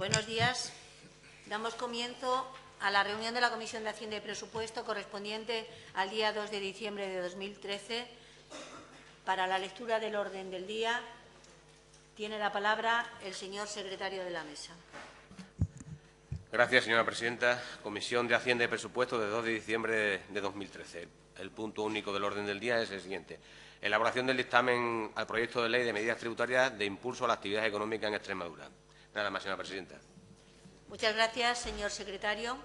Buenos días. Damos comienzo a la reunión de la Comisión de Hacienda y Presupuesto correspondiente al día 2 de diciembre de 2013. Para la lectura del orden del día tiene la palabra el señor secretario de la Mesa. Gracias, señora presidenta. Comisión de Hacienda y Presupuesto de 2 de diciembre de 2013. El punto único del orden del día es el siguiente. Elaboración del dictamen al proyecto de ley de medidas tributarias de impulso a la actividad económica en Extremadura. Nada más, señora presidenta. Muchas gracias, señor secretario.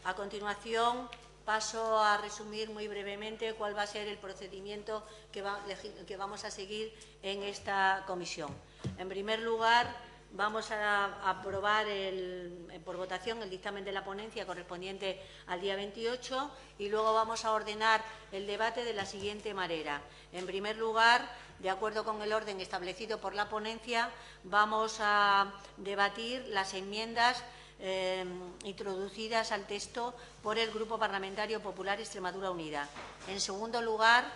A continuación, paso a resumir muy brevemente cuál va a ser el procedimiento que vamos a seguir en esta comisión. En primer lugar, vamos a aprobar por votación el dictamen de la ponencia correspondiente al día 28 y luego vamos a ordenar el debate de la siguiente manera. En primer lugar, de acuerdo con el orden establecido por la ponencia, vamos a debatir las enmiendas introducidas al texto por el Grupo Parlamentario Popular Extremadura Unida. En segundo lugar,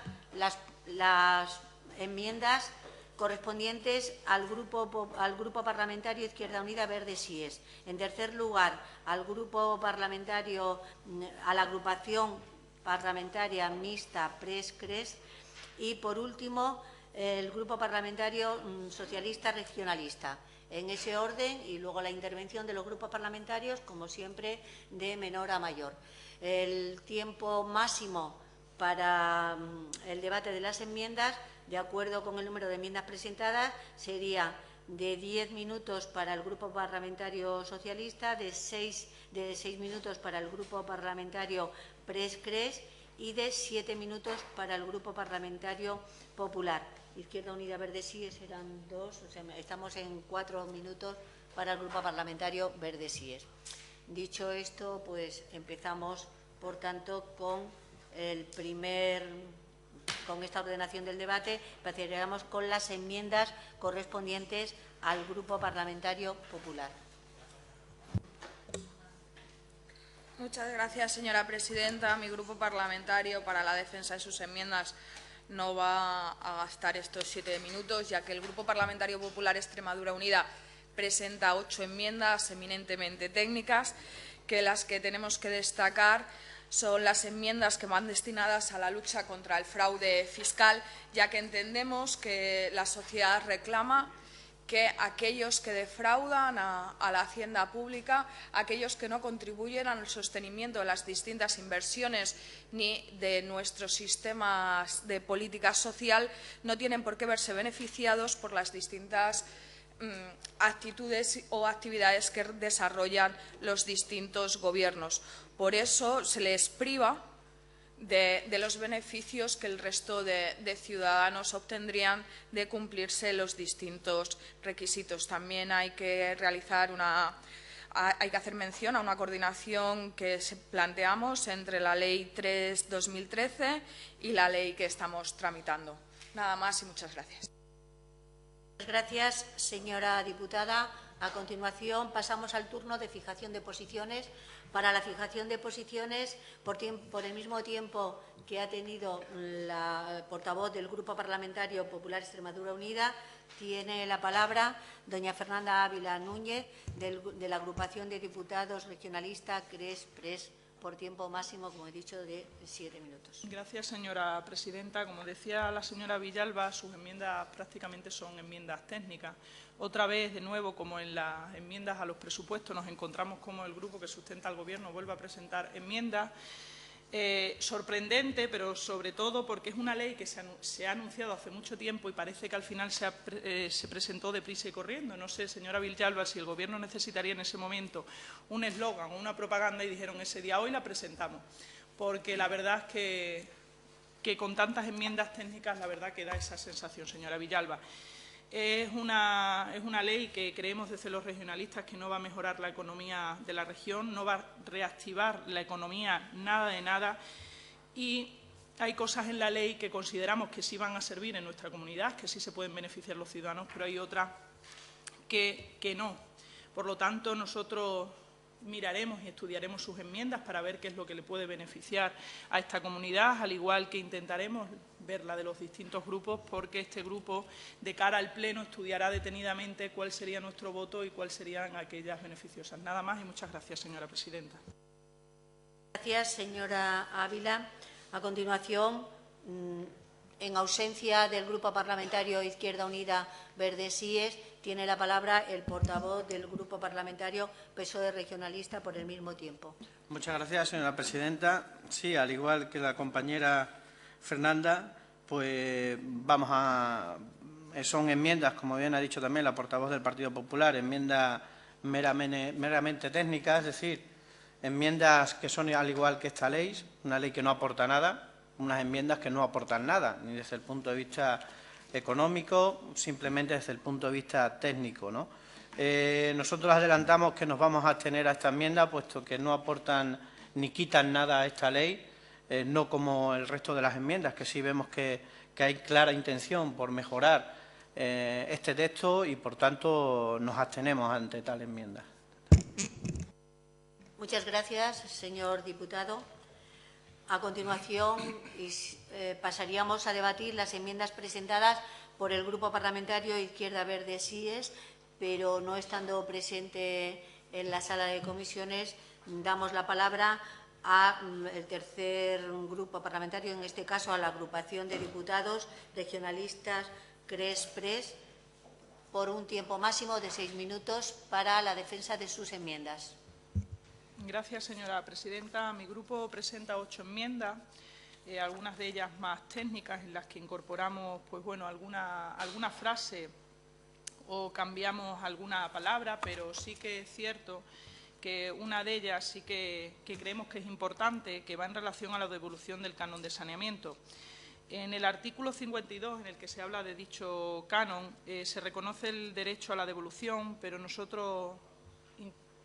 las enmiendas correspondientes al Grupo Parlamentario Izquierda Unida Verde Sies. En tercer lugar, a la agrupación parlamentaria mixta PRES-CRES. Y, por último, el Grupo Parlamentario Socialista Regionalista. En ese orden, y luego la intervención de los grupos parlamentarios, como siempre, de menor a mayor. El tiempo máximo para el debate de las enmiendas, de acuerdo con el número de enmiendas presentadas, sería de 10 minutos para el Grupo Parlamentario Socialista, de 6 minutos para el Grupo Parlamentario PRES-CRES y de 7 minutos para el Grupo Parlamentario Popular. Izquierda Unida Verde Sies eran 2, o sea, estamos en 4 minutos para el Grupo Parlamentario Verde Sies. Dicho esto, pues empezamos, por tanto, con esta ordenación del debate. Procederemos con las enmiendas correspondientes al Grupo Parlamentario Popular. Muchas gracias, señora presidenta. Mi grupo parlamentario, para la defensa de sus enmiendas, no va a gastar estos 7 minutos, ya que el Grupo Parlamentario Popular Extremadura Unida presenta 8 enmiendas eminentemente técnicas, que las que tenemos que destacar son las enmiendas que van destinadas a la lucha contra el fraude fiscal, ya que entendemos que la sociedad reclama que aquellos que defraudan a la hacienda pública, aquellos que no contribuyen al sostenimiento de las distintas inversiones ni de nuestros sistemas de política social, no tienen por qué verse beneficiados por las distintas actitudes o actividades que desarrollan los distintos gobiernos. Por eso se les priva de los beneficios que el resto de ciudadanos obtendrían de cumplirse los distintos requisitos. También hay que hacer mención a una coordinación que planteamos entre la Ley 3/2013 y la ley que estamos tramitando. Nada más y muchas gracias. Muchas gracias, señora diputada. A continuación, pasamos al turno de fijación de posiciones. Para la fijación de posiciones, por el mismo tiempo que ha tenido la portavoz del Grupo Parlamentario Popular Extremadura Unida, tiene la palabra doña Fernanda Ávila Núñez, de la agrupación de diputados regionalista CRES-PRES, por tiempo máximo, como he dicho, de 7 minutos. Gracias, señora presidenta. Como decía la señora Villalba, sus enmiendas prácticamente son enmiendas técnicas. Otra vez, de nuevo, como en las enmiendas a los presupuestos, nos encontramos como el grupo que sustenta al Gobierno vuelve a presentar enmiendas. Sorprendente, pero sobre todo porque es una ley que se ha anunciado hace mucho tiempo y parece que al final se presentó deprisa y corriendo. No sé, señora Villalba, si el Gobierno necesitaría en ese momento un eslogan o una propaganda y dijeron ese día, hoy la presentamos. Porque la verdad es que con tantas enmiendas técnicas, la verdad que da esa sensación, señora Villalba. Es una ley que creemos desde los regionalistas que no va a mejorar la economía de la región, no va a reactivar la economía nada de nada, y hay cosas en la ley que consideramos que sí van a servir en nuestra comunidad, que sí se pueden beneficiar los ciudadanos, pero hay otras que no. Por lo tanto, nosotros miraremos y estudiaremos sus enmiendas para ver qué es lo que le puede beneficiar a esta comunidad, al igual que intentaremos ver la de los distintos grupos, porque este grupo, de cara al Pleno, estudiará detenidamente cuál sería nuestro voto y cuáles serían aquellas beneficiosas. Nada más y muchas gracias, señora presidenta. Gracias, señora Ávila. A continuación, en ausencia del Grupo Parlamentario Izquierda Unida Verde Síes, tiene la palabra el portavoz del Grupo Parlamentario PSOE Regionalista por el mismo tiempo. Muchas gracias, señora presidenta. Sí, al igual que la compañera Fernanda, pues son enmiendas, como bien ha dicho también la portavoz del Partido Popular, enmiendas meramente técnicas, es decir, enmiendas que son al igual que esta ley, una ley que no aporta nada, unas enmiendas que no aportan nada, ni desde el punto de vista económico, simplemente desde el punto de vista técnico, ¿no? Nosotros adelantamos que nos vamos a abstener a esta enmienda, puesto que no aportan ni quitan nada a esta ley, no como el resto de las enmiendas, que sí vemos que hay clara intención por mejorar este texto y, por tanto, nos abstenemos ante tal enmienda. Muchas gracias, señor diputado. A continuación, pasaríamos a debatir las enmiendas presentadas por el Grupo Parlamentario Izquierda Verde Síes, pero no estando presente en la sala de comisiones, damos la palabra al tercer grupo parlamentario, en este caso a la agrupación de diputados regionalistas CRES-PRES, por un tiempo máximo de 6 minutos para la defensa de sus enmiendas. Gracias, señora presidenta. Mi grupo presenta 8 enmiendas, algunas de ellas más técnicas, en las que incorporamos alguna frase o cambiamos alguna palabra, pero sí que es cierto que una de ellas sí que creemos que es importante, que va en relación a la devolución del canon de saneamiento. En el artículo 52, en el que se habla de dicho canon, se reconoce el derecho a la devolución, pero nosotros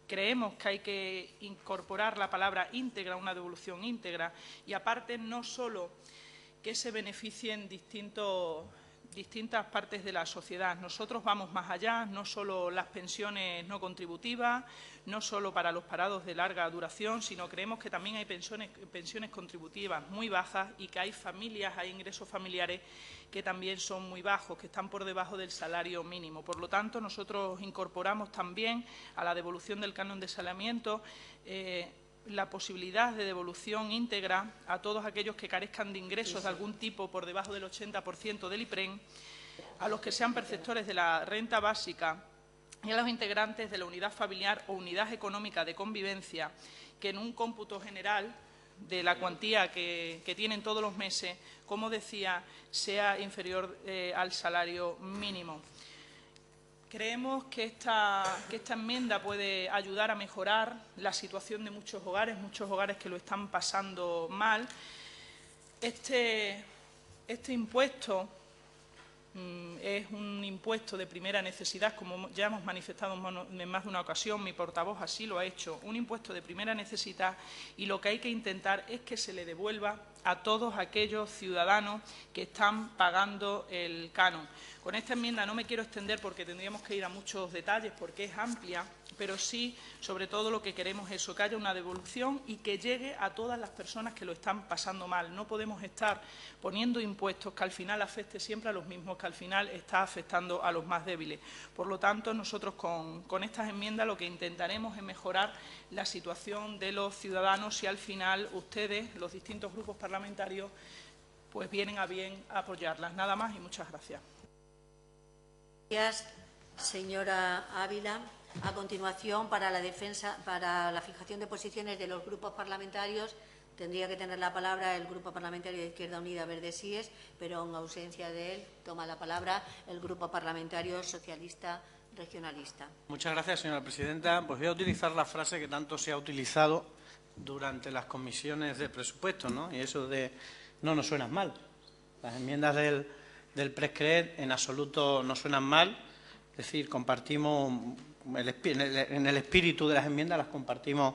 creemos que hay que incorporar la palabra íntegra, una devolución íntegra, y aparte no solo que se beneficien distintas partes de la sociedad. Nosotros vamos más allá, no solo las pensiones no contributivas, no solo para los parados de larga duración, sino creemos que también hay pensiones contributivas muy bajas y que hay ingresos familiares que también son muy bajos, que están por debajo del salario mínimo. Por lo tanto, nosotros incorporamos también a la devolución del canon de saneamiento la posibilidad de devolución íntegra a todos aquellos que carezcan de ingresos de algún tipo por debajo del 80% del IPREN, a los que sean perceptores de la renta básica y a los integrantes de la unidad familiar o unidad económica de convivencia, que en un cómputo general de la cuantía que tienen todos los meses, como decía, sea inferior al salario mínimo. Creemos que esta enmienda puede ayudar a mejorar la situación de muchos hogares que lo están pasando mal. Este impuesto es un impuesto de primera necesidad, como ya hemos manifestado en más de una ocasión, mi portavoz así lo ha hecho, un impuesto de primera necesidad, y lo que hay que intentar es que se le devuelva a todos aquellos ciudadanos que están pagando el canon. Con esta enmienda no me quiero extender porque tendríamos que ir a muchos detalles porque es amplia, pero sí, sobre todo, lo que queremos es eso, que haya una devolución y que llegue a todas las personas que lo están pasando mal. No podemos estar poniendo impuestos que al final afecte siempre a los mismos, que al final está afectando a los más débiles. Por lo tanto, nosotros con estas enmiendas lo que intentaremos es mejorar la situación de los ciudadanos y al final ustedes, los distintos grupos parlamentarios, pues vienen a bien apoyarlas. Nada más y muchas gracias. Gracias, señora Ávila. A continuación, para la fijación de posiciones de los grupos parlamentarios, tendría que tener la palabra el Grupo Parlamentario de Izquierda Unida Verde Síes, pero en ausencia de él toma la palabra el Grupo Parlamentario Socialista Regionalista. Muchas gracias, señora presidenta. Pues voy a utilizar la frase que tanto se ha utilizado durante las comisiones de presupuestos, ¿no? Y eso de no nos suenan mal. Las enmiendas del PRES-CRES en absoluto no suenan mal. Es decir, compartimos en el espíritu de las enmiendas, las compartimos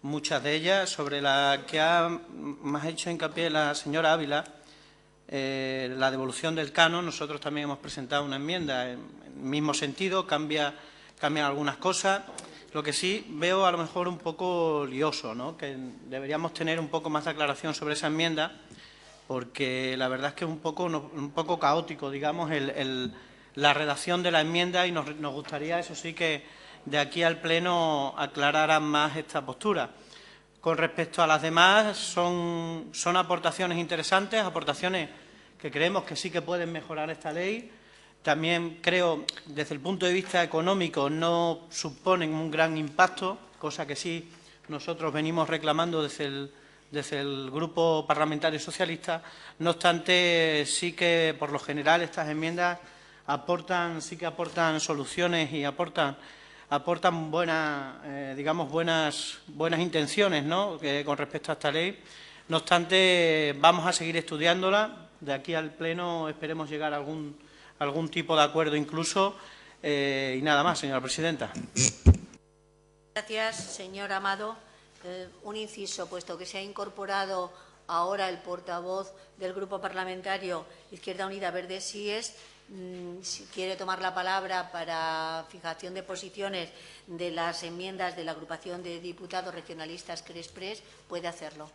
muchas de ellas. Sobre la que más ha hecho hincapié la señora Ávila, la devolución del canon, nosotros también hemos presentado una enmienda en el mismo sentido, cambian algunas cosas. Lo que sí veo a lo mejor un poco lioso, ¿no? Que deberíamos tener un poco más de aclaración sobre esa enmienda, porque la verdad es que es un poco caótico, digamos, la redacción de la enmienda, y nos gustaría, eso sí, que de aquí al Pleno aclararan más esta postura. Con respecto a las demás, son aportaciones interesantes, aportaciones que creemos que sí que pueden mejorar esta ley. También creo, desde el punto de vista económico, no suponen un gran impacto, cosa que sí nosotros venimos reclamando desde el Grupo Parlamentario Socialista. No obstante, sí que, por lo general, estas enmiendas aportan soluciones y aportan buenas intenciones, ¿no?, con respecto a esta ley. No obstante, vamos a seguir estudiándola. De aquí al Pleno esperemos llegar a algún tipo de acuerdo incluso. Y nada más, señora presidenta. Gracias, señor Amado. Un inciso, puesto que se ha incorporado ahora el portavoz del Grupo Parlamentario Izquierda Unida Verde Sies, si quiere tomar la palabra para fijación de posiciones de las enmiendas de la agrupación de diputados regionalistas CRES-PRES, puede hacerlo.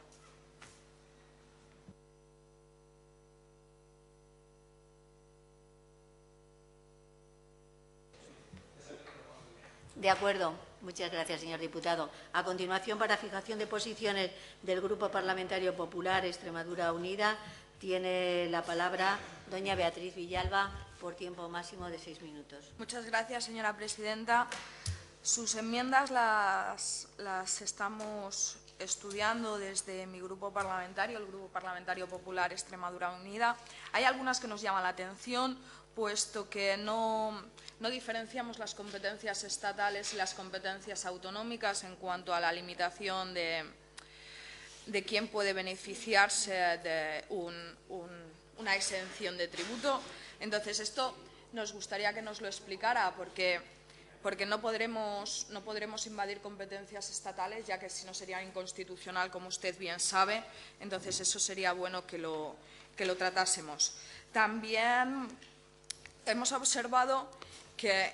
De acuerdo. Muchas gracias, señor diputado. A continuación, para fijación de posiciones del Grupo Parlamentario Popular Extremadura Unida, tiene la palabra doña Beatriz Villalba por tiempo máximo de 6 minutos. Muchas gracias, señora presidenta. Sus enmiendas las estamos estudiando desde mi grupo parlamentario, el Grupo Parlamentario Popular Extremadura Unida. Hay algunas que nos llaman la atención, puesto que no diferenciamos las competencias estatales y las competencias autonómicas en cuanto a la limitación de quién puede beneficiarse de una exención de tributo. Entonces, esto nos gustaría que nos lo explicara, porque no podremos invadir competencias estatales, ya que si no sería inconstitucional, como usted bien sabe. Entonces, eso sería bueno que lo tratásemos. También hemos observado que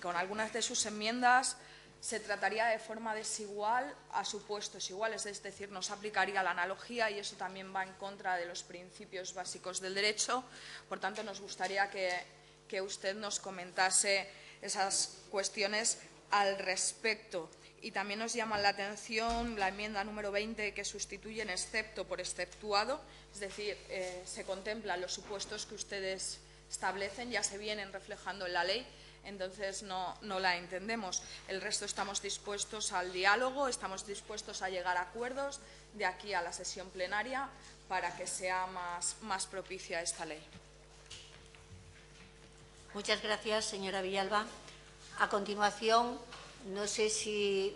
con algunas de sus enmiendas se trataría de forma desigual a supuestos iguales, es decir, no se aplicaría la analogía, y eso también va en contra de los principios básicos del derecho. Por tanto, nos gustaría que usted nos comentase esas cuestiones al respecto. Y también nos llama la atención la enmienda número 20, que sustituye en excepto por exceptuado, es decir, se contemplan los supuestos que ustedes establecen, ya se vienen reflejando en la ley. Entonces no la entendemos. El resto estamos dispuestos al diálogo, estamos dispuestos a llegar a acuerdos de aquí a la sesión plenaria para que sea más propicia esta ley. Muchas gracias, señora Villalba. A continuación, no sé si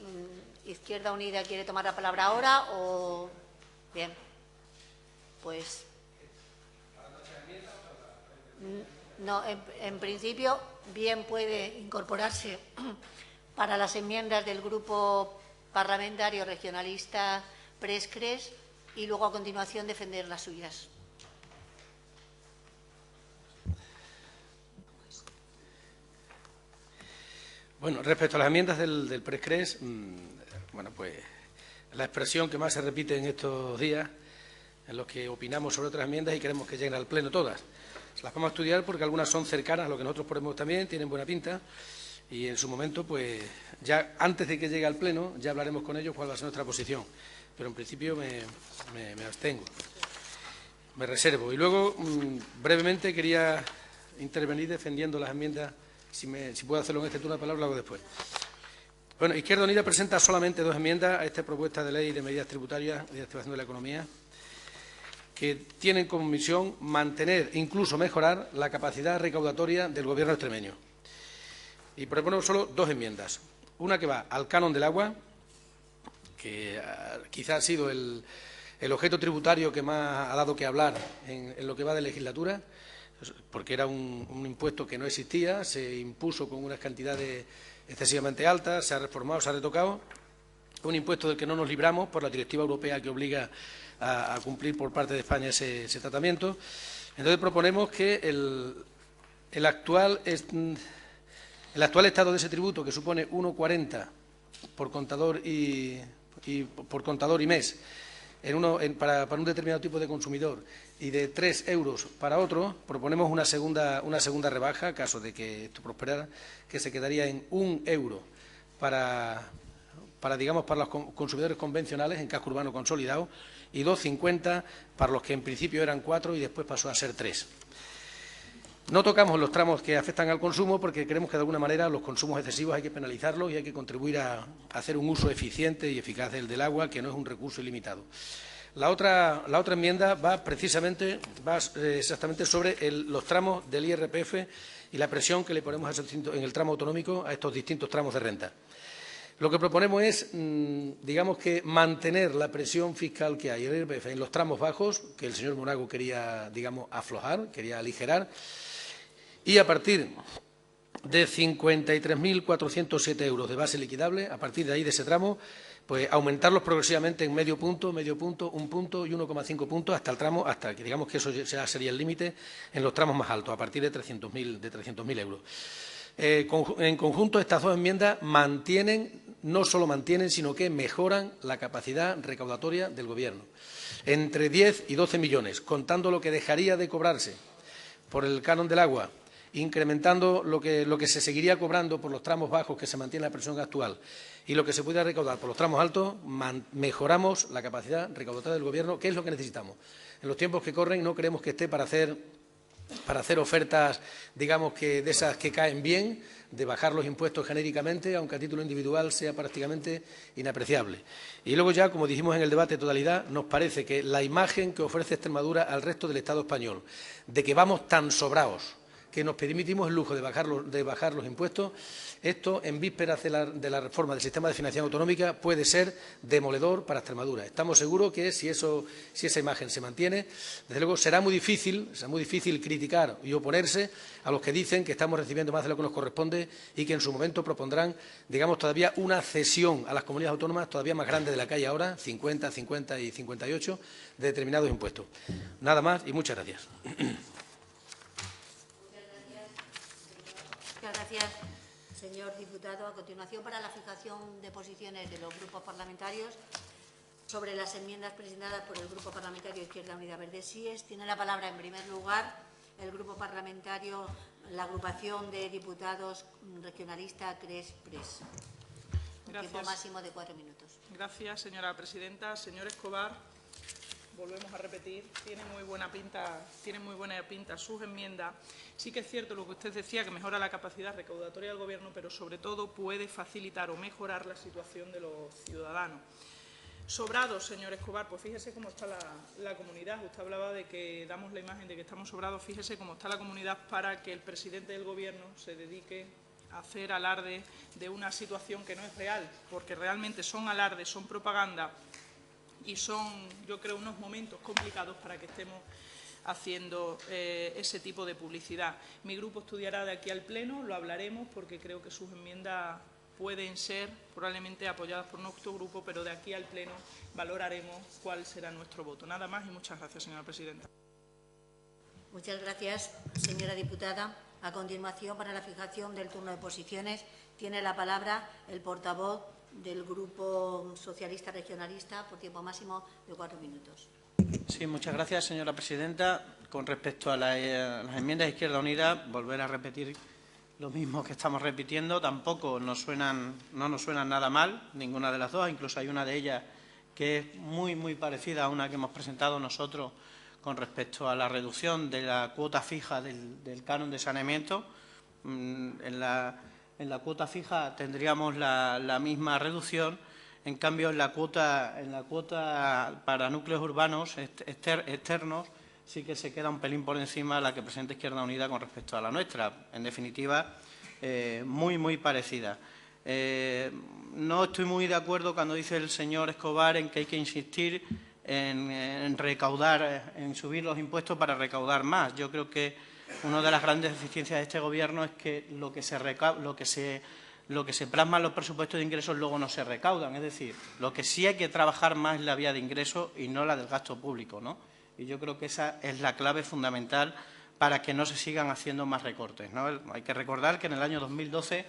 Izquierda Unida quiere tomar la palabra ahora o… Bien, pues… No, en principio, bien puede incorporarse para las enmiendas del Grupo Parlamentario Regionalista PRES-CRES y luego a continuación defender las suyas. Bueno, respecto a las enmiendas del PRES-CRES, bueno, pues la expresión que más se repite en estos días en los que opinamos sobre otras enmiendas y queremos que lleguen al Pleno todas. Las vamos a estudiar porque algunas son cercanas a lo que nosotros ponemos también, tienen buena pinta, y en su momento, pues ya antes de que llegue al Pleno, ya hablaremos con ellos cuál va a ser nuestra posición. Pero en principio me abstengo, me reservo. Y luego, brevemente, quería intervenir defendiendo las enmiendas. Si puedo hacerlo en este turno de palabra, lo hago después. Bueno, Izquierda Unida presenta solamente 2 enmiendas a esta propuesta de ley de medidas tributarias y de activación de la economía, que tienen como misión mantener e incluso mejorar la capacidad recaudatoria del Gobierno extremeño. Y proponemos solo 2 enmiendas. Una que va al canon del agua, que quizá ha sido el objeto tributario que más ha dado que hablar en lo que va de legislatura, porque era un impuesto que no existía, se impuso con unas cantidades excesivamente altas, se ha reformado, se ha retocado, un impuesto del que no nos libramos por la directiva europea que obliga a cumplir por parte de España ese tratamiento. Entonces proponemos que el actual El actual estado de ese tributo, que supone 1,40 por contador y mes para un determinado tipo de consumidor y de 3 euros para otro, proponemos una segunda rebaja, caso de que esto prosperara, que se quedaría en 1 euro para los consumidores convencionales en casco urbano consolidado y 2,50 para los que en principio eran 4 y después pasó a ser 3. No tocamos los tramos que afectan al consumo porque creemos que de alguna manera los consumos excesivos hay que penalizarlos y hay que contribuir a hacer un uso eficiente y eficaz del agua, que no es un recurso ilimitado. La otra enmienda va exactamente sobre los tramos del IRPF y la presión que le ponemos en el tramo autonómico a estos distintos tramos de renta. Lo que proponemos es, digamos que mantener la presión fiscal que hay en el IRPF en los tramos bajos, que el señor Monago quería, aflojar, quería aligerar, y a partir de 53.407 euros de base liquidable, a partir de ahí, de ese tramo, pues aumentarlos progresivamente en medio punto, 1 punto y 1,5 puntos hasta que digamos que eso ya sería el límite en los tramos más altos, a partir de 300.000 euros. En conjunto, estas dos enmiendas no solo mantienen, sino que mejoran la capacidad recaudatoria del Gobierno. Entre 10 y 12 millones, contando lo que dejaría de cobrarse por el canon del agua, incrementando lo que se seguiría cobrando por los tramos bajos, que se mantiene la presión actual, y lo que se pudiera recaudar por los tramos altos, mejoramos la capacidad recaudatoria del Gobierno, que es lo que necesitamos. En los tiempos que corren no creemos que esté para hacer ofertas, digamos, que de esas que caen bien, de bajar los impuestos genéricamente, aunque a título individual sea prácticamente inapreciable. Y luego ya, como dijimos en el debate de totalidad, nos parece que la imagen que ofrece Extremadura al resto del Estado español, de que vamos tan sobrados, que nos permitimos el lujo de bajar los impuestos, esto, en vísperas de la reforma del sistema de financiación autonómica, puede ser demoledor para Extremadura. Estamos seguros que si esa imagen se mantiene, desde luego será muy difícil criticar y oponerse a los que dicen que estamos recibiendo más de lo que nos corresponde y que en su momento propondrán, digamos, todavía una cesión a las comunidades autónomas todavía más grande de la que hay ahora, 50, 50 y 58, de determinados impuestos. Nada más y muchas gracias. Muchas gracias, señor diputado. A continuación, para la fijación de posiciones de los grupos parlamentarios sobre las enmiendas presentadas por el Grupo Parlamentario Izquierda Unida Verde Sies, tiene la palabra en primer lugar el Grupo Parlamentario, la agrupación de diputados regionalista CRES-PRES. Tiempo máximo de 4 minutos. Gracias, señora presidenta. Señor Escobar, volvemos a repetir, tiene muy buena pinta sus enmiendas. Sí que es cierto lo que usted decía, que mejora la capacidad recaudatoria del Gobierno, pero sobre todo puede facilitar o mejorar la situación de los ciudadanos. Sobrados, señor Escobar, pues fíjese cómo está la comunidad. Usted hablaba de que damos la imagen de que estamos sobrados. Fíjese cómo está la comunidad para que el presidente del Gobierno se dedique a hacer alarde de una situación que no es real, porque realmente son alardes, son propaganda y son, yo creo, unos momentos complicados para que estemos haciendo ese tipo de publicidad. Mi grupo estudiará de aquí al Pleno, lo hablaremos, porque creo que sus enmiendas pueden ser probablemente apoyadas por nuestro grupo, pero de aquí al Pleno valoraremos cuál será nuestro voto. Nada más y muchas gracias, señora presidenta. Muchas gracias, señora diputada. A continuación, para la fijación del turno de posiciones, tiene la palabra el portavoz del Grupo Socialista Regionalista por tiempo máximo de 4 minutos. Sí, muchas gracias, señora presidenta. Con respecto a las enmiendas de Izquierda Unida, volver a repetir lo mismo que estamos repitiendo. Tampoco no nos suenan nada mal, ninguna de las dos. Incluso hay una de ellas que es muy parecida a una que hemos presentado nosotros con respecto a la reducción de la cuota fija del canon de saneamiento. En la cuota fija tendríamos la misma reducción. En cambio, en la cuota para núcleos urbanos externos sí que se queda un pelín por encima de la que presenta Izquierda Unida con respecto a la nuestra. En definitiva, muy parecida. No estoy muy de acuerdo cuando dice el señor Escobar en que hay que insistir en recaudar, en subir los impuestos para recaudar más. Yo creo que una de las grandes deficiencias de este Gobierno es que lo que se plasma en los presupuestos de ingresos luego no se recaudan. Es decir, lo que sí hay que trabajar más es la vía de ingresos y no la del gasto público, ¿no? Y yo creo que esa es la clave fundamental para que no se sigan haciendo más recortes, ¿no? Hay que recordar que en el año 2012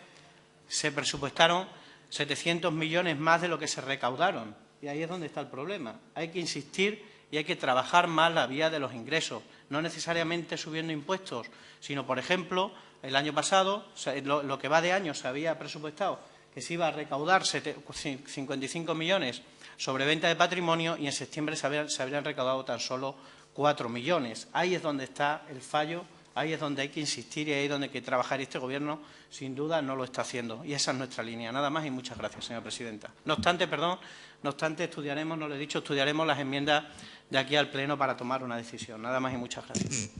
se presupuestaron 700 millones más de lo que se recaudaron, y ahí es donde está el problema. Hay que insistir y hay que trabajar más la vía de los ingresos, no necesariamente subiendo impuestos, sino, por ejemplo, el año pasado, lo que va de año, se había presupuestado que se iba a recaudar 55 millones sobre venta de patrimonio y en septiembre se habrían recaudado tan solo 4 millones. Ahí es donde está el fallo, ahí es donde hay que insistir y ahí es donde hay que trabajar, y este Gobierno, sin duda, no lo está haciendo. Y esa es nuestra línea. Nada más y muchas gracias, señora presidenta. No obstante, estudiaremos, no lo he dicho, estudiaremos las enmiendas de aquí al Pleno para tomar una decisión. Nada más y muchas gracias.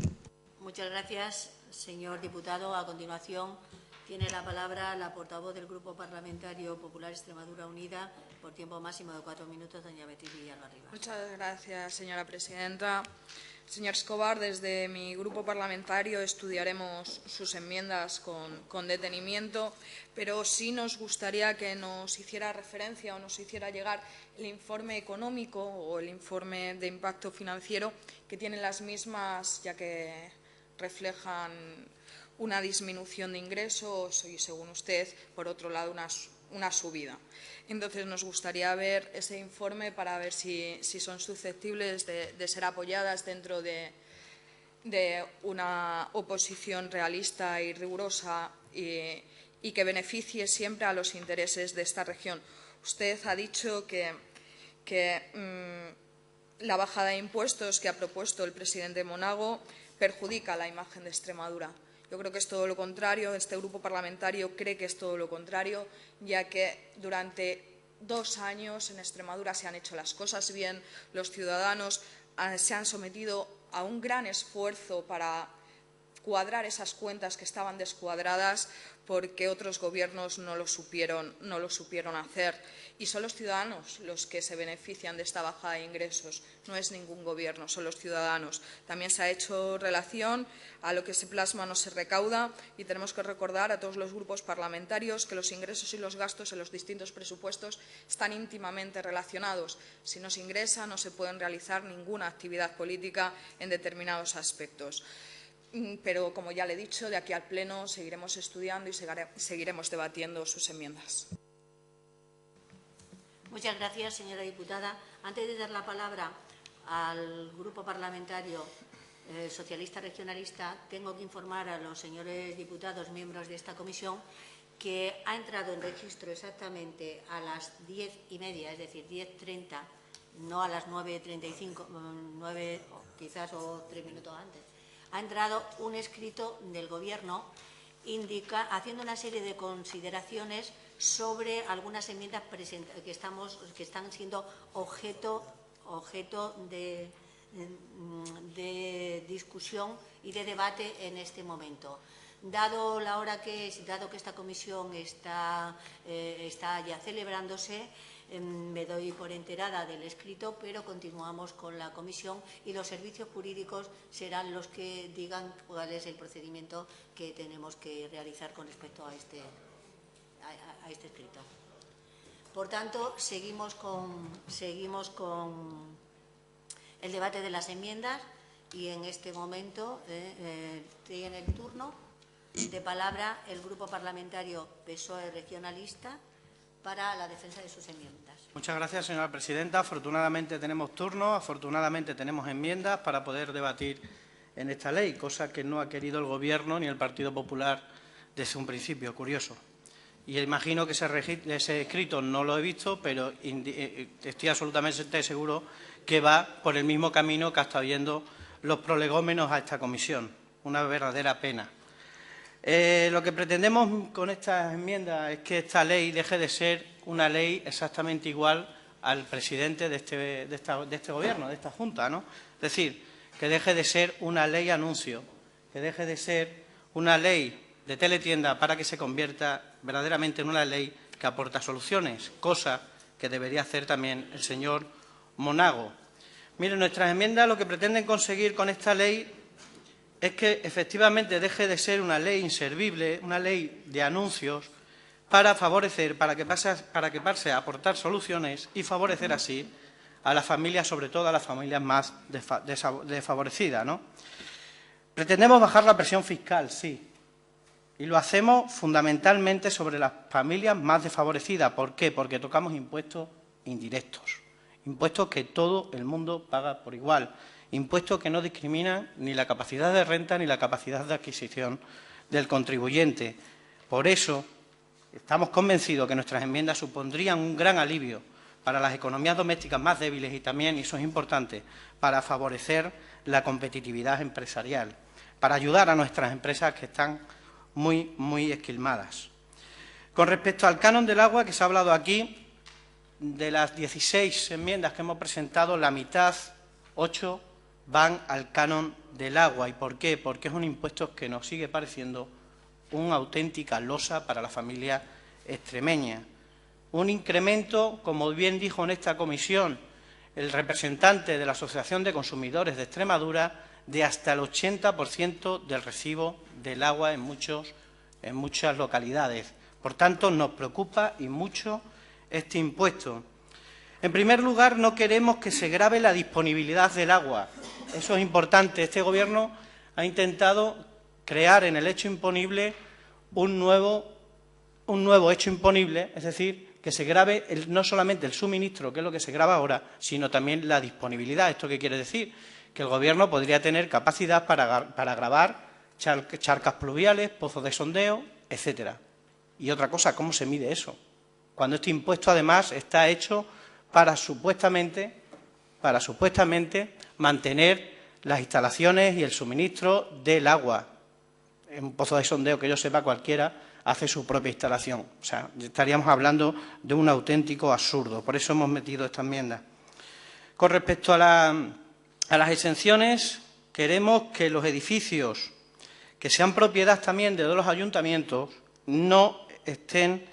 Muchas gracias, señor diputado. A continuación, tiene la palabra la portavoz del Grupo Parlamentario Popular Extremadura Unida, por tiempo máximo de 4 minutos, doña Beatriz Villalba Rivas. Muchas gracias, señora presidenta. Señor Escobar, desde mi grupo parlamentario estudiaremos sus enmiendas con detenimiento, pero sí nos gustaría que nos hiciera referencia o nos hiciera llegar el informe económico o el informe de impacto financiero que tienen las mismas, ya que reflejan una disminución de ingresos y, según usted, por otro lado, una subida. Entonces, nos gustaría ver ese informe para ver si son susceptibles de ser apoyadas dentro de una oposición realista y rigurosa y que beneficie siempre a los intereses de esta región. Usted ha dicho que la bajada de impuestos que ha propuesto el presidente Monago perjudica la imagen de Extremadura. Yo creo que es todo lo contrario. Este grupo parlamentario cree que es todo lo contrario, ya que durante 2 años en Extremadura se han hecho las cosas bien, los ciudadanos se han sometido a un gran esfuerzo para cuadrar esas cuentas que estaban descuadradas porque otros gobiernos no lo supieron hacer. Y son los ciudadanos los que se benefician de esta bajada de ingresos, no es ningún gobierno, son los ciudadanos. También se ha hecho relación a lo que se plasma no se recauda, y tenemos que recordar a todos los grupos parlamentarios que los ingresos y los gastos en los distintos presupuestos están íntimamente relacionados. Si no se ingresa, no se puede realizar ninguna actividad política en determinados aspectos. Pero, como ya le he dicho, de aquí al Pleno seguiremos estudiando y seguiremos debatiendo sus enmiendas. Muchas gracias, señora diputada. Antes de dar la palabra al Grupo Parlamentario Socialista Regionalista, tengo que informar a los señores diputados, miembros de esta comisión, que ha entrado en registro exactamente a las 10:30, es decir, 10:30, no a las 9:35, 9 quizás o 3 minutos antes. Ha entrado un escrito del Gobierno haciendo una serie de consideraciones sobre algunas enmiendas que están siendo objeto de discusión y de debate en este momento. Dado la hora que es, dado que esta comisión está ya celebrándose, me doy por enterada del escrito, pero continuamos con la comisión y los servicios jurídicos serán los que digan cuál es el procedimiento que tenemos que realizar con respecto a este escrito. Por tanto, seguimos con el debate de las enmiendas y en este momento tiene el turno de palabra el Grupo Parlamentario PSOE Regionalista para la defensa de sus enmiendas. Muchas gracias, señora presidenta. Afortunadamente tenemos turno, afortunadamente tenemos enmiendas para poder debatir en esta ley, cosa que no ha querido el Gobierno ni el Partido Popular desde un principio. Curioso. Y imagino que ese escrito no lo he visto, pero estoy absolutamente seguro que va por el mismo camino que ha estado yendo los prolegómenos a esta comisión. Una verdadera pena. Lo que pretendemos con estas enmiendas es que esta ley deje de ser una ley exactamente igual al presidente de este Gobierno, de esta Junta, ¿no? Es decir, que deje de ser una ley anuncio, que deje de ser una ley de teletienda para que se convierta verdaderamente en una ley que aporta soluciones, cosa que debería hacer también el señor Monago. Miren, nuestras enmiendas lo que pretenden conseguir con esta ley es que efectivamente deje de ser una ley inservible, una ley de anuncios, para favorecer, para que pase a aportar soluciones y favorecer así a las familias, sobre todo a las familias más desfavorecidas, ¿no? Pretendemos bajar la presión fiscal, sí, y lo hacemos fundamentalmente sobre las familias más desfavorecidas. ¿Por qué? Porque tocamos impuestos indirectos, impuestos que todo el mundo paga por igual, impuestos que no discriminan ni la capacidad de renta ni la capacidad de adquisición del contribuyente. Por eso estamos convencidos que nuestras enmiendas supondrían un gran alivio para las economías domésticas más débiles y también, y eso es importante, para favorecer la competitividad empresarial, para ayudar a nuestras empresas que están muy esquilmadas. Con respecto al canon del agua, que se ha hablado aquí, de las 16 enmiendas que hemos presentado, la mitad, 8, van al canon del agua. ¿Y por qué? Porque es un impuesto que nos sigue pareciendo una auténtica losa para la familia extremeña. Un incremento, como bien dijo en esta comisión el representante de la Asociación de Consumidores de Extremadura, de hasta el 80% del recibo del agua en muchas localidades. Por tanto, nos preocupa y mucho este impuesto. En primer lugar, no queremos que se grave la disponibilidad del agua. Eso es importante. Este Gobierno ha intentado crear en el hecho imponible un nuevo hecho imponible, es decir, que se grave no solamente el suministro, que es lo que se grava ahora, sino también la disponibilidad. ¿Esto qué quiere decir? Que el Gobierno podría tener capacidad para gravar charcas pluviales, pozos de sondeo, etcétera. Y otra cosa, ¿cómo se mide eso? Cuando este impuesto, además, está hecho para supuestamente mantener las instalaciones y el suministro del agua. En un pozo de sondeo, que yo sepa, cualquiera hace su propia instalación. O sea, estaríamos hablando de un auténtico absurdo. Por eso hemos metido esta enmienda. Con respecto a las exenciones, queremos que los edificios que sean propiedad también de los ayuntamientos no estén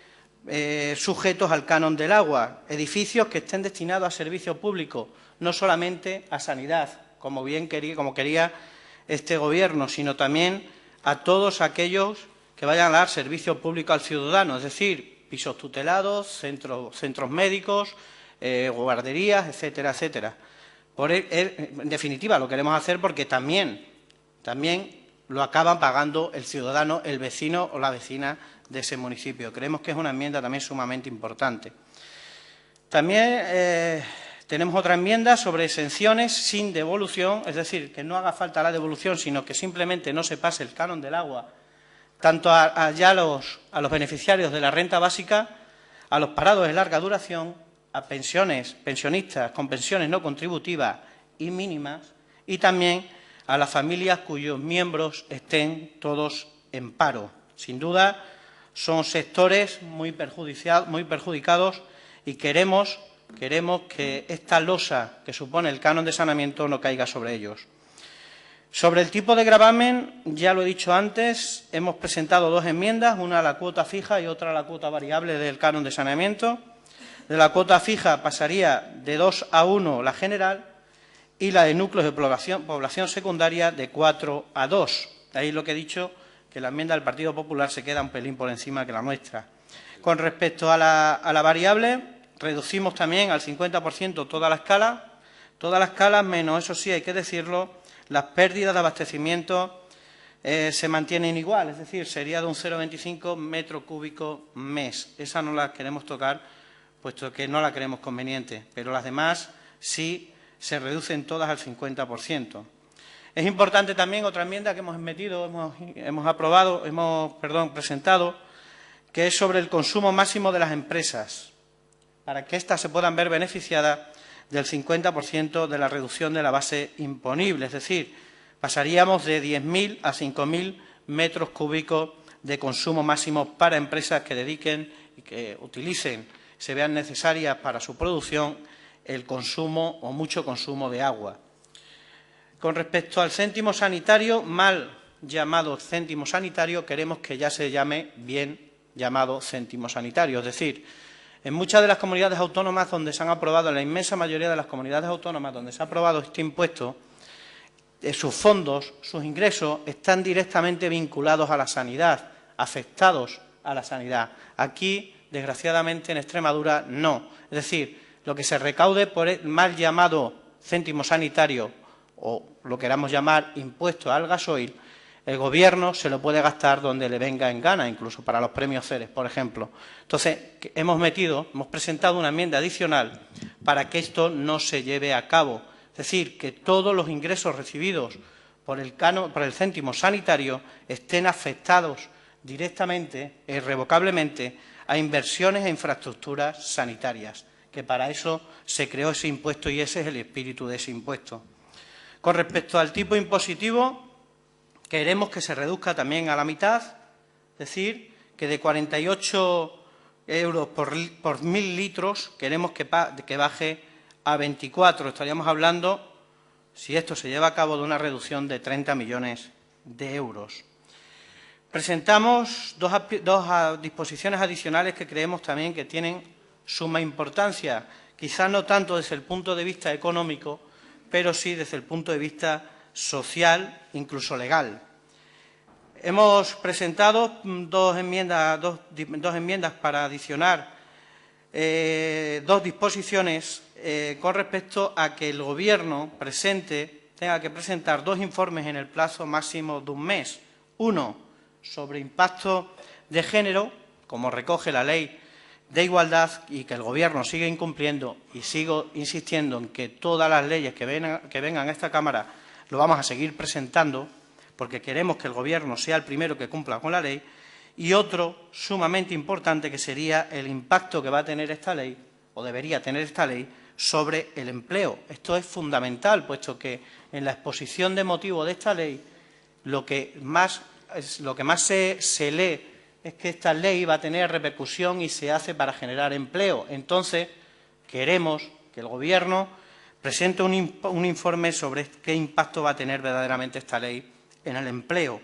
sujetos al canon del agua. Edificios que estén destinados a servicio público, no solamente a sanidad, como quería este Gobierno, sino también a todos aquellos que vayan a dar servicio público al ciudadano, es decir, pisos tutelados, centros médicos, guarderías, etcétera, etcétera. En definitiva, lo queremos hacer porque también lo acaban pagando el ciudadano, el vecino o la vecina de ese municipio. Creemos que es una enmienda también sumamente importante. También tenemos otra enmienda sobre exenciones sin devolución, es decir, que no haga falta la devolución, sino que simplemente no se pase el canon del agua, tanto a los beneficiarios de la renta básica, a los parados de larga duración, a pensionistas con pensiones no contributivas y mínimas, y también a las familias cuyos miembros estén todos en paro. Sin duda, son sectores muy perjudicados y queremos que esta losa que supone el canon de saneamiento no caiga sobre ellos. Sobre el tipo de gravamen, ya lo he dicho antes, hemos presentado dos enmiendas, una a la cuota fija y otra a la cuota variable del canon de saneamiento. De la cuota fija pasaría de 2 a 1 la general y la de núcleos de población secundaria de 4 a 2. De ahí lo que he dicho, que la enmienda del Partido Popular se queda un pelín por encima que la nuestra. Con respecto a la variable, reducimos también al 50% toda la escala menos, eso sí, hay que decirlo, las pérdidas de abastecimiento se mantienen igual, es decir, sería de un 0,25 metro cúbico mes. Esa no la queremos tocar, puesto que no la creemos conveniente, pero las demás sí se reducen todas al 50%. Es importante también otra enmienda que hemos presentado, que es sobre el consumo máximo de las empresas, para que éstas se puedan ver beneficiadas del 50% de la reducción de la base imponible, es decir, pasaríamos de 10.000 a 5.000 metros cúbicos de consumo máximo para empresas que dediquen y que utilicen, se vean necesarias para su producción, el consumo o mucho consumo de agua. Con respecto al céntimo sanitario, mal llamado céntimo sanitario, queremos que ya se llame bien llamado céntimo sanitario, es decir, en muchas de las comunidades autónomas donde se han aprobado, en la inmensa mayoría de las comunidades autónomas donde se ha aprobado este impuesto, sus fondos, sus ingresos están directamente vinculados a la sanidad, afectados a la sanidad. Aquí, desgraciadamente, en Extremadura no. Es decir, lo que se recaude por el mal llamado céntimo sanitario o lo queramos llamar impuesto al gasoil, el Gobierno se lo puede gastar donde le venga en gana, incluso para los premios Ceres, por ejemplo. Entonces, hemos presentado una enmienda adicional para que esto no se lleve a cabo. Es decir, que todos los ingresos recibidos por el céntimo sanitario estén afectados directamente e irrevocablemente a inversiones e infraestructuras sanitarias, que para eso se creó ese impuesto y ese es el espíritu de ese impuesto. Con respecto al tipo impositivo, queremos que se reduzca también a la mitad, es decir, que de 48 euros por 1.000 litros queremos que baje a 24. Estaríamos hablando, si esto se lleva a cabo, de una reducción de 30 millones de euros. Presentamos dos disposiciones adicionales que creemos también que tienen suma importancia, quizás no tanto desde el punto de vista económico, pero sí desde el punto de vista social, incluso legal. Hemos presentado dos enmiendas para adicionar dos disposiciones con respecto a que el Gobierno tenga que presentar dos informes en el plazo máximo de un mes. Uno sobre impacto de género, como recoge la Ley de Igualdad, y que el Gobierno sigue incumpliendo, y sigo insistiendo en que todas las leyes que vengan a esta Cámara lo vamos a seguir presentando, porque queremos que el Gobierno sea el primero que cumpla con la ley, y otro sumamente importante, que sería el impacto que va a tener esta ley, o debería tener esta ley, sobre el empleo. Esto es fundamental, puesto que en la exposición de motivos de esta ley lo que más se lee es que esta ley va a tener repercusión y se hace para generar empleo. Entonces, queremos que el Gobierno presente un informe sobre qué impacto va a tener verdaderamente esta ley en el empleo.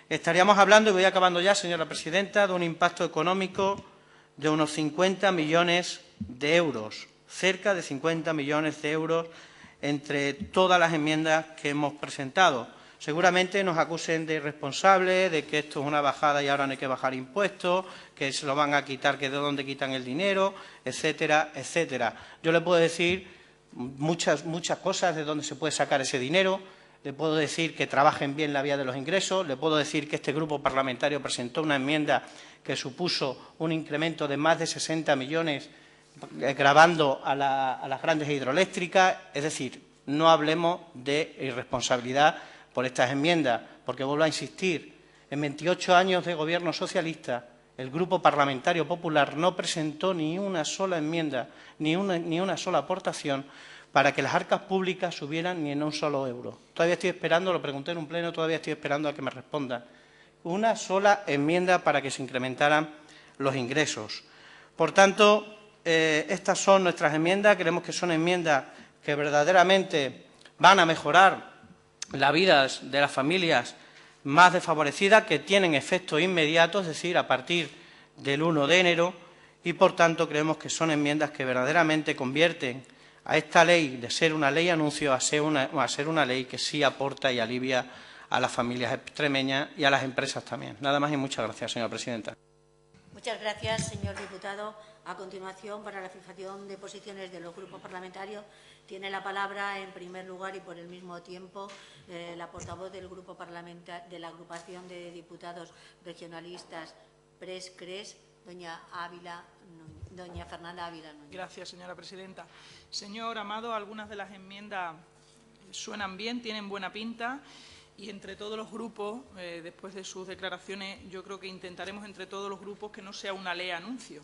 Estaríamos hablando, y voy acabando ya, señora presidenta, de un impacto económico de unos 50 millones de euros, cerca de 50 millones de euros entre todas las enmiendas que hemos presentado. Seguramente nos acusen de irresponsables, de que esto es una bajada y ahora no hay que bajar impuestos, que se lo van a quitar, que de dónde quitan el dinero, etcétera, etcétera. Yo le puedo decir muchas cosas de dónde se puede sacar ese dinero. Le puedo decir que trabajen bien la vía de los ingresos. Le puedo decir que este grupo parlamentario presentó una enmienda que supuso un incremento de más de 60 millones gravando a las grandes hidroeléctricas. Es decir, no hablemos de irresponsabilidad por estas enmiendas, porque vuelvo a insistir, en 28 años de Gobierno socialista, el Grupo Parlamentario Popular no presentó ni una sola enmienda, ni una sola aportación para que las arcas públicas subieran ni en un solo euro. Todavía estoy esperando, lo pregunté en un pleno, todavía estoy esperando a que me respondan. Una sola enmienda para que se incrementaran los ingresos. Por tanto, estas son nuestras enmiendas. Creemos que son enmiendas que verdaderamente van a mejorar las vidas de las familias más desfavorecidas, que tienen efectos inmediatos, es decir, a partir del 1 de enero, y por tanto creemos que son enmiendas que verdaderamente convierten a esta ley de ser una ley anuncio a ser una ley que sí aporta y alivia a las familias extremeñas y a las empresas también. Nada más y muchas gracias, señora presidenta. Muchas gracias, señor diputado. A continuación, para la fijación de posiciones de los grupos parlamentarios, tiene la palabra, en primer lugar y por el mismo tiempo, la portavoz del grupo parlamentario de la agrupación de diputados regionalistas PRES-CRES, doña Fernanda Ávila Núñez. Gracias, señora presidenta. Señor Amado, algunas de las enmiendas suenan bien, tienen buena pinta, y entre todos los grupos, después de sus declaraciones, yo creo que intentaremos entre todos los grupos que no sea una ley anuncio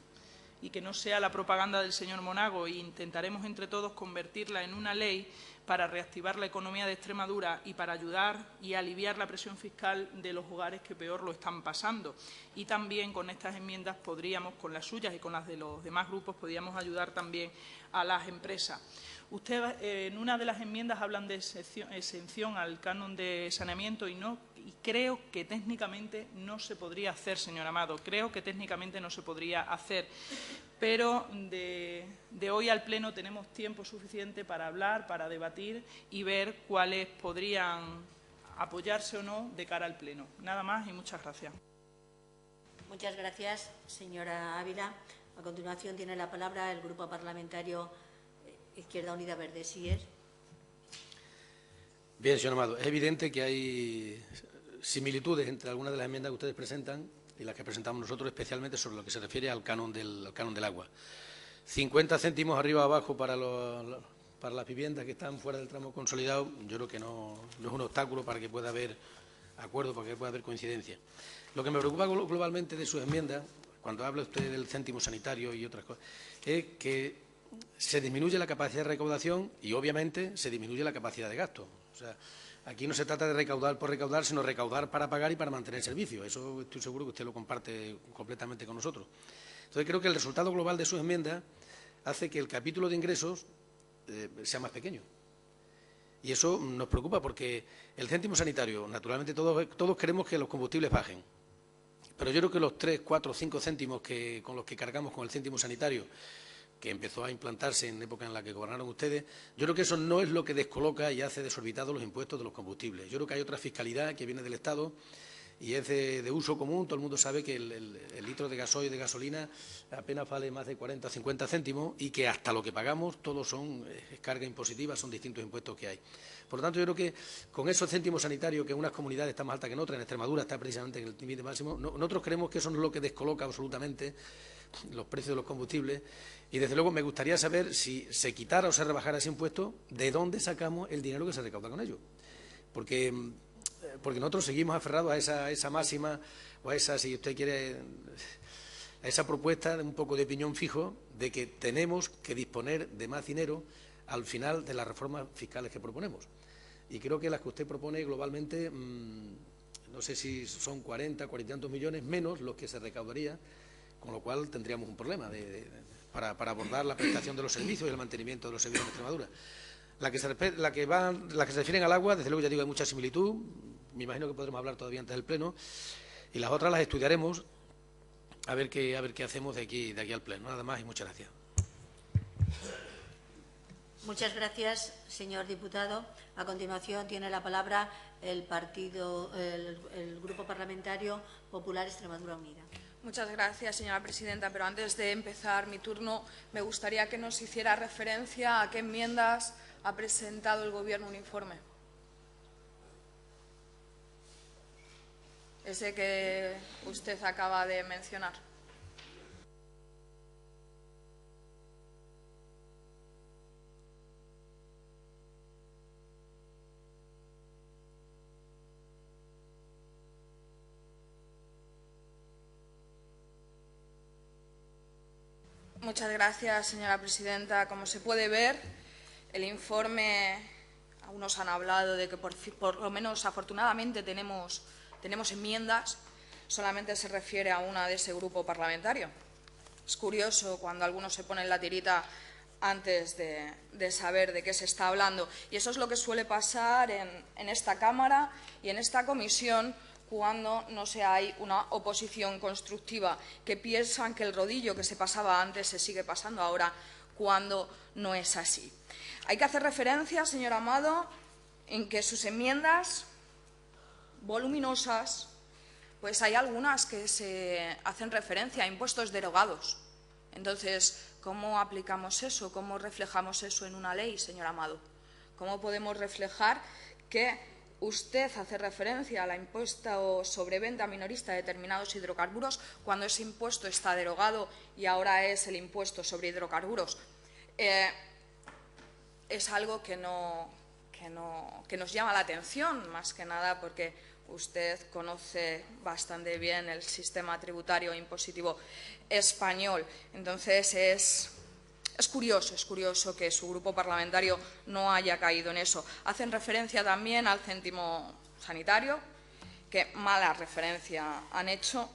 y que no sea la propaganda del señor Monago, e intentaremos entre todos convertirla en una ley para reactivar la economía de Extremadura y para ayudar y aliviar la presión fiscal de los hogares que peor lo están pasando. Y también con estas enmiendas podríamos, con las suyas y con las de los demás grupos, podríamos ayudar también a las empresas. Usted, en una de las enmiendas, hablan de exención al canon de saneamiento y creo que técnicamente no se podría hacer, señor Amado. Creo que técnicamente no se podría hacer. Pero de hoy al Pleno tenemos tiempo suficiente para hablar, para debatir y ver cuáles podrían apoyarse o no de cara al Pleno. Nada más y muchas gracias. Muchas gracias, señora Ávila. A continuación tiene la palabra el Grupo Parlamentario Izquierda Unida Verde. ¿Sí es? Bien, señor Amado, es evidente que hay similitudes entre algunas de las enmiendas que ustedes presentan y las que presentamos nosotros, especialmente sobre lo que se refiere al canon del agua. 50 céntimos arriba o abajo para las viviendas que están fuera del tramo consolidado, yo creo que no es un obstáculo para que pueda haber acuerdo, para que pueda haber coincidencia. Lo que me preocupa globalmente de sus enmiendas, cuando habla usted del céntimo sanitario y otras cosas, es que se disminuye la capacidad de recaudación y, obviamente, se disminuye la capacidad de gasto. O sea, aquí no se trata de recaudar por recaudar, sino recaudar para pagar y para mantener servicio. Eso estoy seguro que usted lo comparte completamente con nosotros. Entonces, creo que el resultado global de sus enmiendas hace que el capítulo de ingresos sea más pequeño. Y eso nos preocupa porque el céntimo sanitario, naturalmente todos queremos que los combustibles bajen. Pero yo creo que los 3, 4, 5 céntimos con los que cargamos con el céntimo sanitario, que empezó a implantarse en la época en la que gobernaron ustedes, yo creo que eso no es lo que descoloca y hace desorbitados los impuestos de los combustibles. Yo creo que hay otra fiscalidad que viene del Estado y es de uso común. Todo el mundo sabe que el litro de gasoil y de gasolina apenas vale más de 40 o 50 céntimos y que hasta lo que pagamos todos son carga impositiva, son distintos impuestos que hay. Por lo tanto, yo creo que con esos céntimos sanitarios, que en unas comunidades está más alta que en otras, en Extremadura está precisamente en el límite máximo, nosotros creemos que eso no es lo que descoloca absolutamente los precios de los combustibles. Y, desde luego, me gustaría saber si se quitara o se rebajara ese impuesto, ¿de dónde sacamos el dinero que se recauda con ello? Porque nosotros seguimos aferrados a esa máxima o a esa, si usted quiere, a esa propuesta de un poco de piñón fijo de que tenemos que disponer de más dinero al final de las reformas fiscales que proponemos. Y creo que las que usted propone globalmente, no sé si son 40 y tantos millones menos los que se recaudaría, con lo cual tendríamos un problema para abordar la prestación de los servicios y el mantenimiento de los servicios en Extremadura. Las que se refieren al agua, desde luego, ya digo, hay mucha similitud. Me imagino que podremos hablar todavía antes del Pleno. Y las otras las estudiaremos a ver qué hacemos de aquí al Pleno. Nada más y muchas gracias. Muchas gracias, señor diputado. A continuación tiene la palabra el Grupo Parlamentario Popular Extremadura Unida. Muchas gracias, señora presidenta. Pero antes de empezar mi turno, me gustaría que nos hiciera referencia a qué enmiendas ha presentado el Gobierno un informe. Ese que usted acaba de mencionar. Muchas gracias, señora presidenta. Como se puede ver, el informe, algunos han hablado de que por lo menos afortunadamente tenemos enmiendas, solamente se refiere a una de ese grupo parlamentario. Es curioso cuando algunos se ponen la tirita antes de saber de qué se está hablando. Y eso es lo que suele pasar en esta Cámara y en esta comisión cuando no hay una oposición constructiva, que piensan que el rodillo que se pasaba antes se sigue pasando ahora, cuando no es así. Hay que hacer referencia, señor Amado, en que sus enmiendas voluminosas, pues hay algunas que se hacen referencia a impuestos derogados. Entonces, ¿cómo aplicamos eso? ¿Cómo reflejamos eso en una ley, señor Amado? ¿Cómo podemos reflejar que usted hace referencia al impuesto sobre venta minorista de determinados hidrocarburos cuando ese impuesto está derogado y ahora es el impuesto sobre hidrocarburos? Es algo que nos llama la atención, más que nada porque usted conoce bastante bien el sistema tributario e impositivo español. Entonces, es curioso que su grupo parlamentario no haya caído en eso. Hacen referencia también al céntimo sanitario, que mala referencia han hecho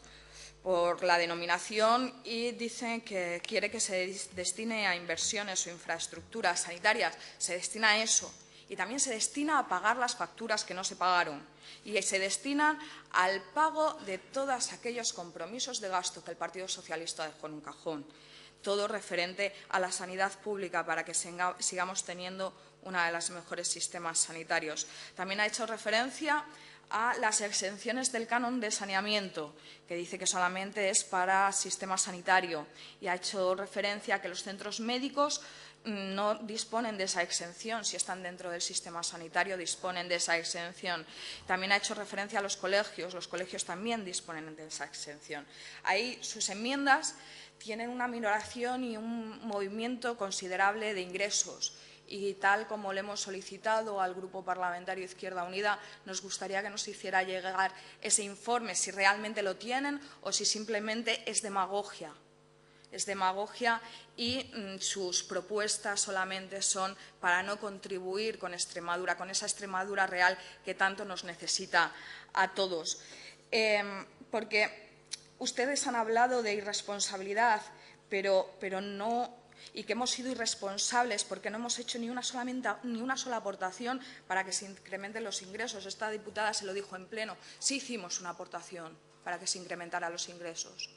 por la denominación, y dicen que quiere que se destine a inversiones o infraestructuras sanitarias. Se destina a eso. Y también se destina a pagar las facturas que no se pagaron. Y se destinan al pago de todos aquellos compromisos de gasto que el Partido Socialista dejó en un cajón. Todo referente a la sanidad pública para que sigamos teniendo uno de los mejores sistemas sanitarios. También ha hecho referencia a las exenciones del canon de saneamiento, que dice que solamente es para sistema sanitario, y ha hecho referencia a que los centros médicos no disponen de esa exención. Si están dentro del sistema sanitario, disponen de esa exención. También ha hecho referencia a los colegios también disponen de esa exención. Ahí sus enmiendas tienen una minoración y un movimiento considerable de ingresos. Y tal como le hemos solicitado al Grupo Parlamentario Izquierda Unida, nos gustaría que nos hiciera llegar ese informe, si realmente lo tienen o si simplemente es demagogia. Es demagogia y sus propuestas solamente son para no contribuir con Extremadura, con esa Extremadura real que tanto nos necesita a todos. Porque ustedes han hablado de irresponsabilidad, pero no, y que hemos sido irresponsables porque no hemos hecho ni una sola aportación para que se incrementen los ingresos. Esta diputada se lo dijo en pleno. Sí hicimos una aportación para que se incrementaran los ingresos,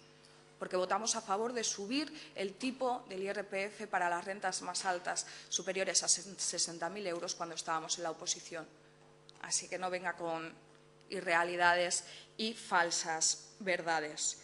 porque votamos a favor de subir el tipo del IRPF para las rentas más altas, superiores a 60.000 euros, cuando estábamos en la oposición. Así que no venga con irrealidades y falsas verdades.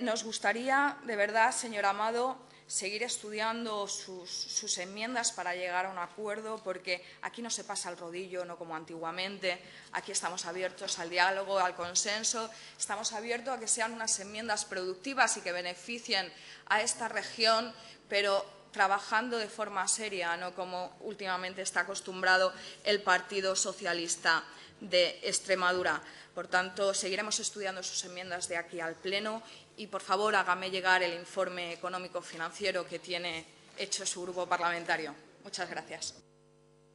Nos gustaría, de verdad, señor Amado, seguir estudiando sus enmiendas para llegar a un acuerdo, porque aquí no se pasa el rodillo, no como antiguamente. Aquí estamos abiertos al diálogo, al consenso, estamos abiertos a que sean unas enmiendas productivas y que beneficien a esta región, pero trabajando de forma seria, no como últimamente está acostumbrado el Partido Socialista de Extremadura. Por tanto, seguiremos estudiando sus enmiendas de aquí al Pleno y, por favor, hágame llegar el informe económico-financiero que tiene hecho su grupo parlamentario. Muchas gracias.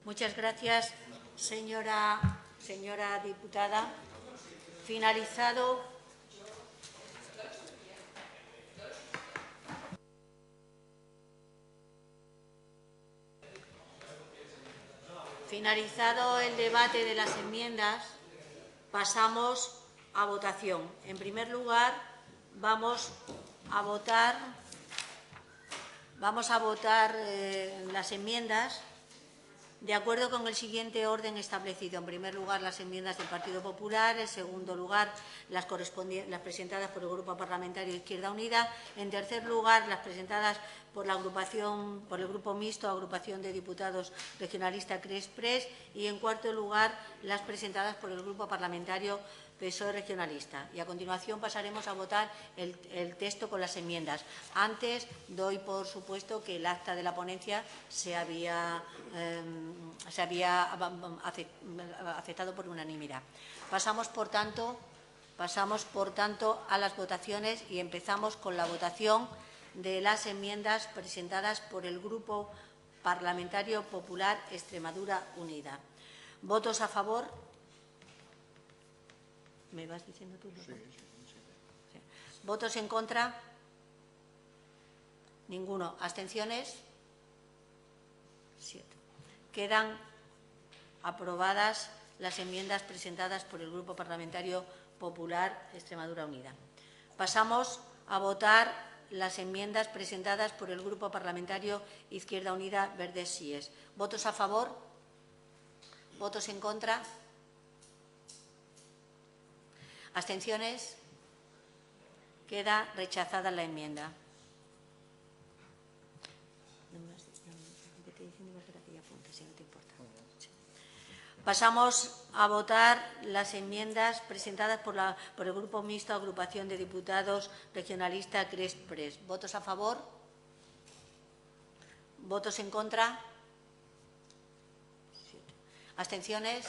Muchas gracias, señora diputada. Finalizado el debate de las enmiendas, pasamos a votación. En primer lugar, vamos a votar las enmiendas de acuerdo con el siguiente orden establecido. En primer lugar, las enmiendas del Partido Popular. En segundo lugar, las presentadas por el Grupo Parlamentario Izquierda Unida. En tercer lugar, las presentadas por el Grupo Mixto, Agrupación de Diputados Regionalista CRES-PRES. Y en cuarto lugar, las presentadas por el Grupo Parlamentario PSOE Regionalista. Y a continuación pasaremos a votar el texto con las enmiendas. Antes doy por supuesto que el acta de la ponencia se había aceptado por unanimidad. Pasamos, por tanto, a las votaciones y empezamos con la votación de las enmiendas presentadas por el Grupo Parlamentario Popular Extremadura Unida. ¿Votos a favor? ¿Me vas diciendo tú? Sí. ¿Votos en contra? Ninguno. ¿Abstenciones? 7. Quedan aprobadas las enmiendas presentadas por el Grupo Parlamentario Popular Extremadura Unida. Pasamos a votar las enmiendas presentadas por el Grupo Parlamentario Izquierda Unida Verdes Sies. ¿Votos a favor? ¿Votos en contra? ¿Abstenciones? Queda rechazada la enmienda. Pasamos a votar las enmiendas presentadas por el Grupo Mixto, Agrupación de Diputados Regionalista CRES-PRES. ¿Votos a favor? ¿Votos en contra? 7. ¿Abstenciones?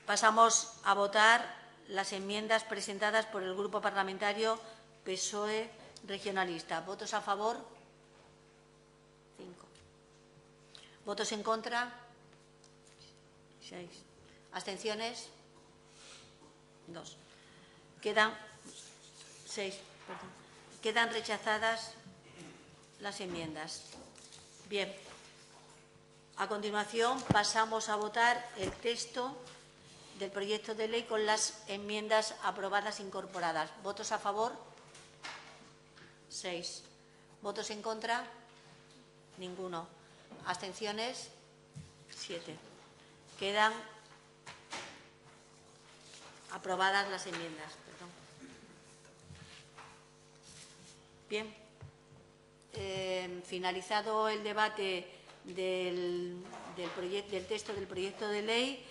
Pasamos a votar las enmiendas presentadas por el Grupo Parlamentario PSOE Regionalista. ¿Votos a favor? 5. ¿Votos en contra? 6. ¿Abstenciones? 2. Quedan rechazadas las enmiendas. Bien. A continuación, pasamos a votar el texto del proyecto de ley con las enmiendas aprobadas incorporadas. ¿Votos a favor? 6. ¿Votos en contra? Ninguno. ¿Abstenciones? 7. Quedan aprobadas las enmiendas. Bien. Finalizado el debate del texto del proyecto de ley,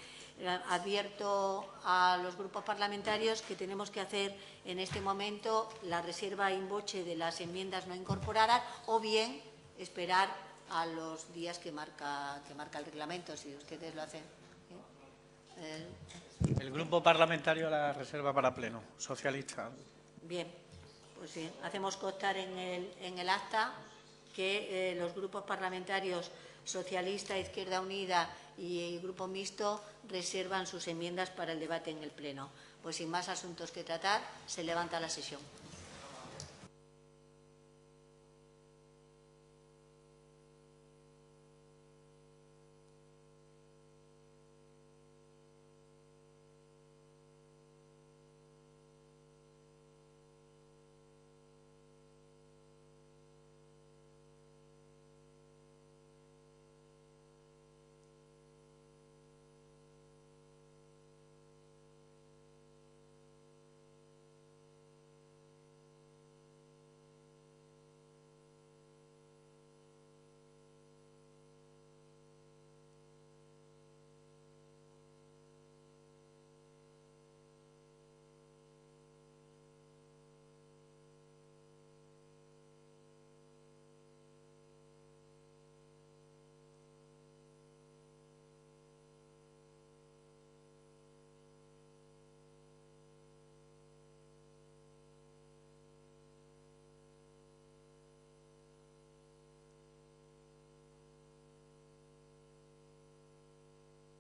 advierto a los grupos parlamentarios que tenemos que hacer en este momento la reserva in voce de las enmiendas no incorporadas o bien esperar a los días que marca el reglamento, si ustedes lo hacen. El Grupo Parlamentario la reserva para pleno, socialista. Bien, pues sí, hacemos constar en el acta que los grupos parlamentarios Socialista, Izquierda Unida y Grupo Mixto reservan sus enmiendas para el debate en el Pleno. Pues sin más asuntos que tratar, se levanta la sesión.